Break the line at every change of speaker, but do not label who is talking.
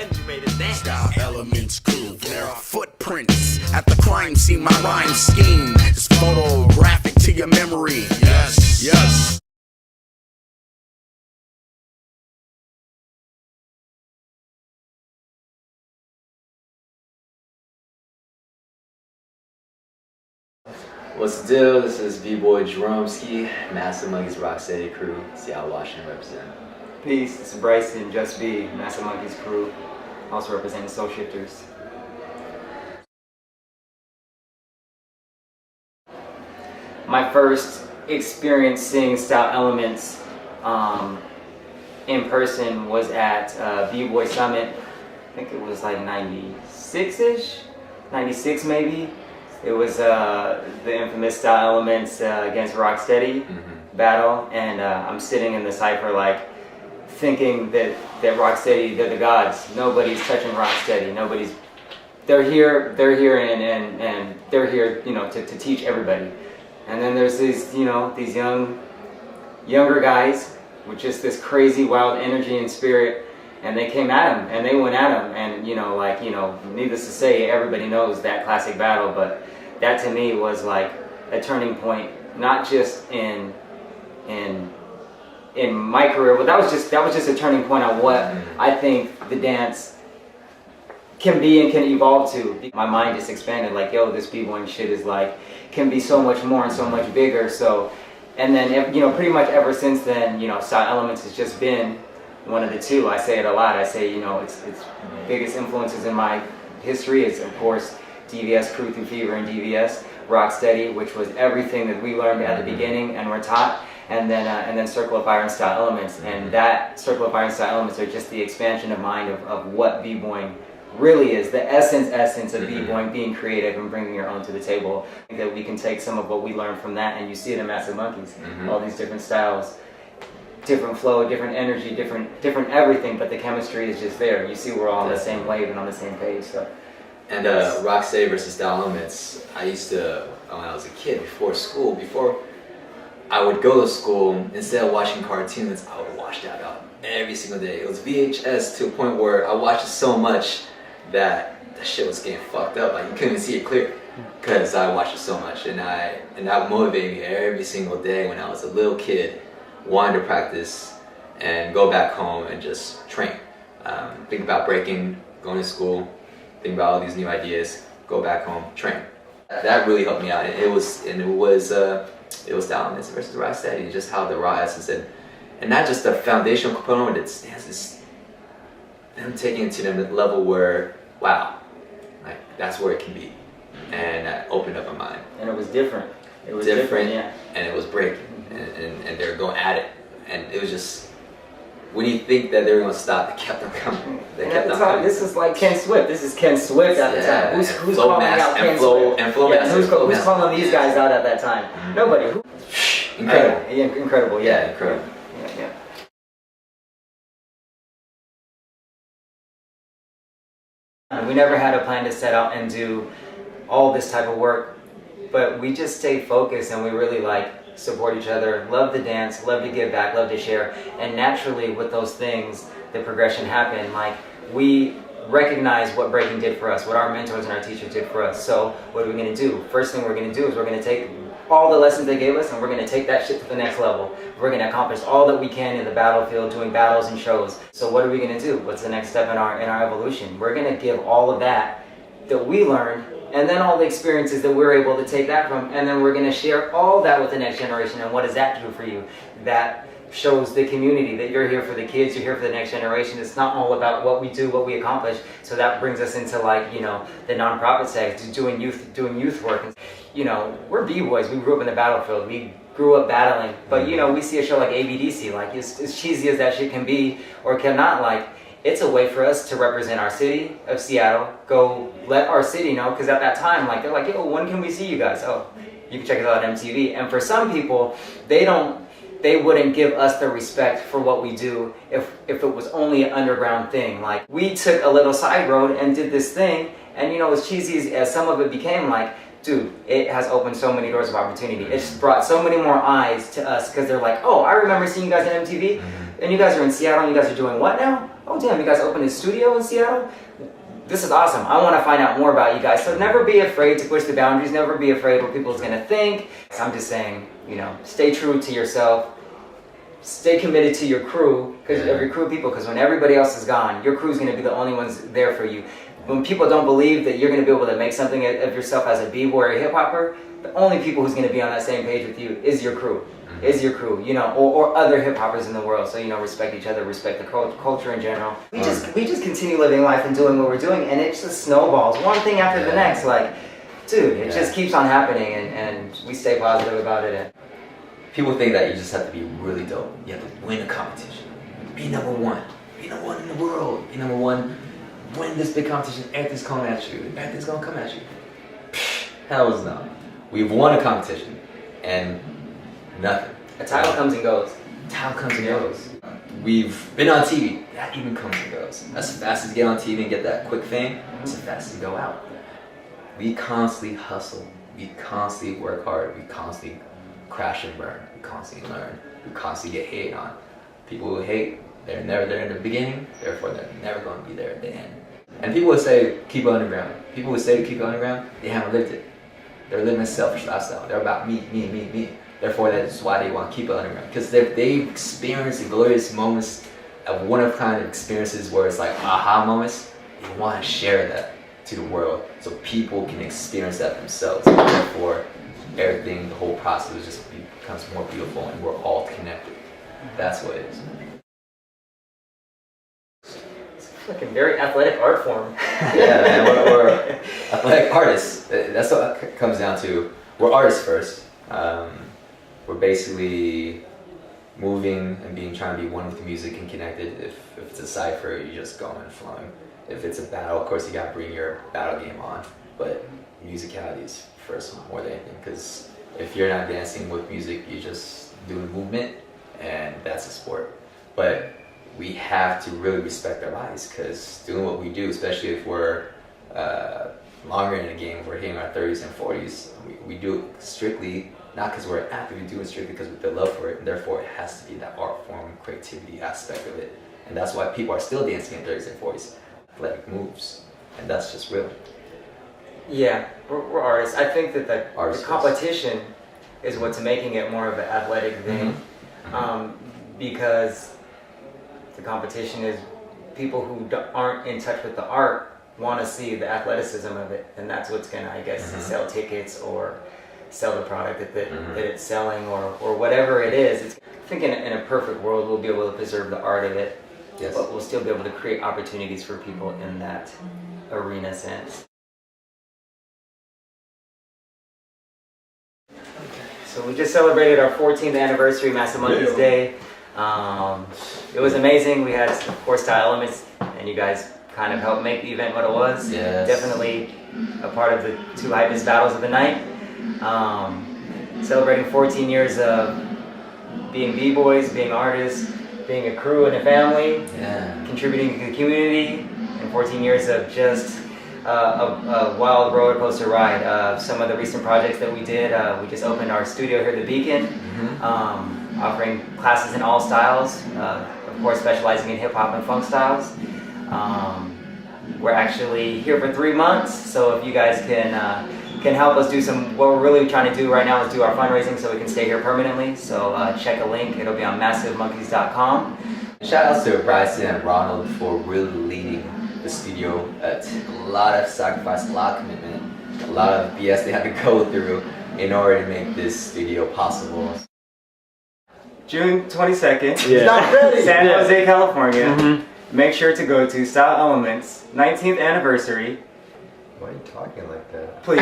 friend, you made it dance.
Style elements groove. There are footprints at the crime scene. My rhyme scheme is photographic to your memory. Yes, yes.
What's the deal? This is B-Boy Jeromski, Massive Monkees Rocksteady crew, Seattle, Washington represent.
Peace, this is Bryson, Just B, Massive Monkees crew, also representing Soul Shifters. My first experience seeing Style Elements in person was at B-Boy Summit. I think it was like 96-ish, 96 maybe. It was the infamous Style Elements against Rocksteady battle, and I'm sitting in the cypher like thinking that Rocksteady, they're the gods. Nobody's touching Rocksteady. They're here and they're here, you know, to teach everybody. And then there's these, you know, these younger guys with just this crazy wild energy and spirit, and they came at him and they went at him, and needless to say, everybody knows that classic battle, but that to me was like a turning point, not just in my career, but that was just a turning point on what I think the dance can be and can evolve to. My mind just expanded, like, yo, this b-boying shit is like, can be so much more and so much bigger. So, and then, you know, pretty much ever since then, you know, Style Elements has just been one of the two. I say it a lot. I say, you know, it's biggest influences in my history is, of course, DVS, Crew Through Fever and DVS, Rocksteady, which was everything that we learned at the beginning and were taught, and then Circle of Fire and Style Elements. And that Circle of Fire and Style Elements are just the expansion of mind of what b-boying really is, the essence of b-boying, being creative and bringing your own to the table. I think that we can take some of what we learned from that, and you see it in Massive Monkees, all these different styles, different flow, different energy, different everything, but the chemistry is just there. You see we're all on the same wave and on the same page. So.
And Rocksteady versus Style Elements, I used to, when I was a kid, before I would go to school, instead of watching cartoons, I would watch that album every single day. It was VHS to a point where I watched it so much that the shit was getting fucked up. Like, you couldn't see it clear because I watched it so much, and that motivated me every single day when I was a little kid, wanting to practice and go back home and just train. Think about breaking, going to school, think about all these new ideas, go back home, train. That really helped me out. And it was Style Elements versus Rocksteady, just how the raw essence and not just the foundational component of the dance, is them taking it to the level where, wow, like that's where it can be, and that opened up my mind.
And it was different. It was
different,
yeah.
And it was breaking, and they were going at it, and it was just, when you think that they were going to stop, they kept on coming. They kept on coming.
This is like Ken Swift. This is Ken Swift at the time. Who's calling out Ken Swift? Who's calling these guys out at that time? Nobody. Incredible. Incredible.
Yeah, incredible.
Yeah. We never had a plan to set out and do all this type of work, but we just stayed focused, and we really support each other, love the dance, love to give back, love to share, and naturally with those things, the progression happened. Like, we recognize what breaking did for us, what our mentors and our teachers did for us. So what are we going to do? First thing we're going to do is we're going to take all the lessons they gave us, and we're going to take that shit to the next level. We're going to accomplish all that we can in the battlefield, doing battles and shows. So what are we going to do? What's the next step in our evolution? We're going to give all of that we learned, and then all the experiences that we're able to take that from, and then we're going to share all that with the next generation. And what does that do for you? That shows the community that you're here for the kids, you're here for the next generation. It's not all about what we do, what we accomplish. So that brings us into the nonprofit sector, doing youth work. You know, we're b-boys. We grew up in the battlefield. We grew up battling. But we see a show like ABDC, like as cheesy as that shit can be or cannot, it's a way for us to represent our city of Seattle, go let our city know, because at that time, they're like, yo, when can we see you guys? Oh, you can check us out on MTV. And for some people, they wouldn't give us the respect for what we do if it was only an underground thing. Like, we took a little side road and did this thing, and as cheesy as some of it became, dude, it has opened so many doors of opportunity. It's brought so many more eyes to us, because they're like, oh, I remember seeing you guys on MTV. And you guys are in Seattle, and you guys are doing what now? Oh damn, you guys opened a studio in Seattle? This is awesome. I want to find out more about you guys. So never be afraid to push the boundaries, never be afraid what people's going to think. I'm just saying, you know, stay true to yourself. Stay committed to your crew, because of your crew people, because when everybody else is gone, your crew's going to be the only ones there for you. When people don't believe that you're going to be able to make something of yourself as a b-boy or a hip-hopper, the only people who's going to be on that same page with you is your crew. You know, or other hip-hoppers in the world. So, you know, respect each other, respect the culture in general. We just continue living life and doing what we're doing, and it just snowballs, one thing after the next. Like, dude, it just keeps on happening, and we stay positive about it.
People think that you just have to be really dope. You have to win a competition. Be number one. Be number one in the world. Be number one. Win this big competition. Everything's coming at you. Everything's gonna come at you. Hells no. We've won a competition and nothing.
A title comes and goes.
Title comes and goes. We've been on TV. That even comes and goes. As fast as you get on TV and get that quick fame, as fast as you go out. We constantly hustle. We constantly work hard. We constantly crash and burn. We constantly learn. We constantly get hated on. People who hate, they're never there in the beginning, therefore they're never going to be there at the end. And people would say, keep it underground. People would say to keep it underground, they haven't lived it. They're living a selfish lifestyle. They're about me, me, me, me. Therefore, that's why they want to keep it underground. Because they've experienced the glorious moments of one-of-a-kind experiences where it's like aha moments, they want to share that to the world so people can experience that themselves. And therefore, everything, the whole process just becomes more beautiful and we're all connected. That's what it is.
Like a very athletic art form.
Yeah, man, we're athletic artists. That's what it comes down to. We're artists first. We're basically moving and trying to be one with the music and connected. If it's a cypher, you're just going and flowing. If it's a battle, of course you gotta bring your battle game on. But musicality is first more than anything, because if you're not dancing with music, you're just doing movement, and that's a sport. But we have to really respect our bodies, because doing what we do, especially if we're longer in the game, we're hitting our 30s and 40s, we do it strictly, not because we're an athlete, we do it strictly because we have the love for it, and therefore it has to be that art form, creativity aspect of it. And that's why people are still dancing in 30s and 40s, athletic moves, and that's just real.
Yeah, we're artists. I think that the competition is what's making it more of an athletic thing, because the competition is people who aren't in touch with the art want to see the athleticism of it, and that's what's going to, I guess, sell tickets or sell the product that it's selling, or whatever it is. I think in a perfect world we'll be able to preserve the art of it, but we'll still be able to create opportunities for people in that arena sense. So we just celebrated our 14th anniversary Massive Monkees Day. It was amazing. We had, of course, Style Elements, and you guys kind of helped make the event what it was.
Yes.
Definitely a part of the two hypest battles of the night. Celebrating 14 years of being b-boys, being artists, being a crew and a family, contributing to the community, and 14 years of just a wild roller coaster ride. Some of the recent projects that we did, we just opened our studio here at the Beacon, offering classes in all styles, of course specializing in hip-hop and funk styles. We're actually here for 3 months, so if you guys can help us do what we're really trying to do right now is do our fundraising so we can stay here permanently. So check a link, it'll be on massivemonkees.com.
Shout outs to Bryson and Ronald for really leading the studio. A lot of sacrifice, a lot of commitment, a lot of BS they had to go through in order to make this studio possible.
June 22nd, San Jose, California. Make sure to go to Style Elements 19th anniversary.
Why are you talking like that?
Please.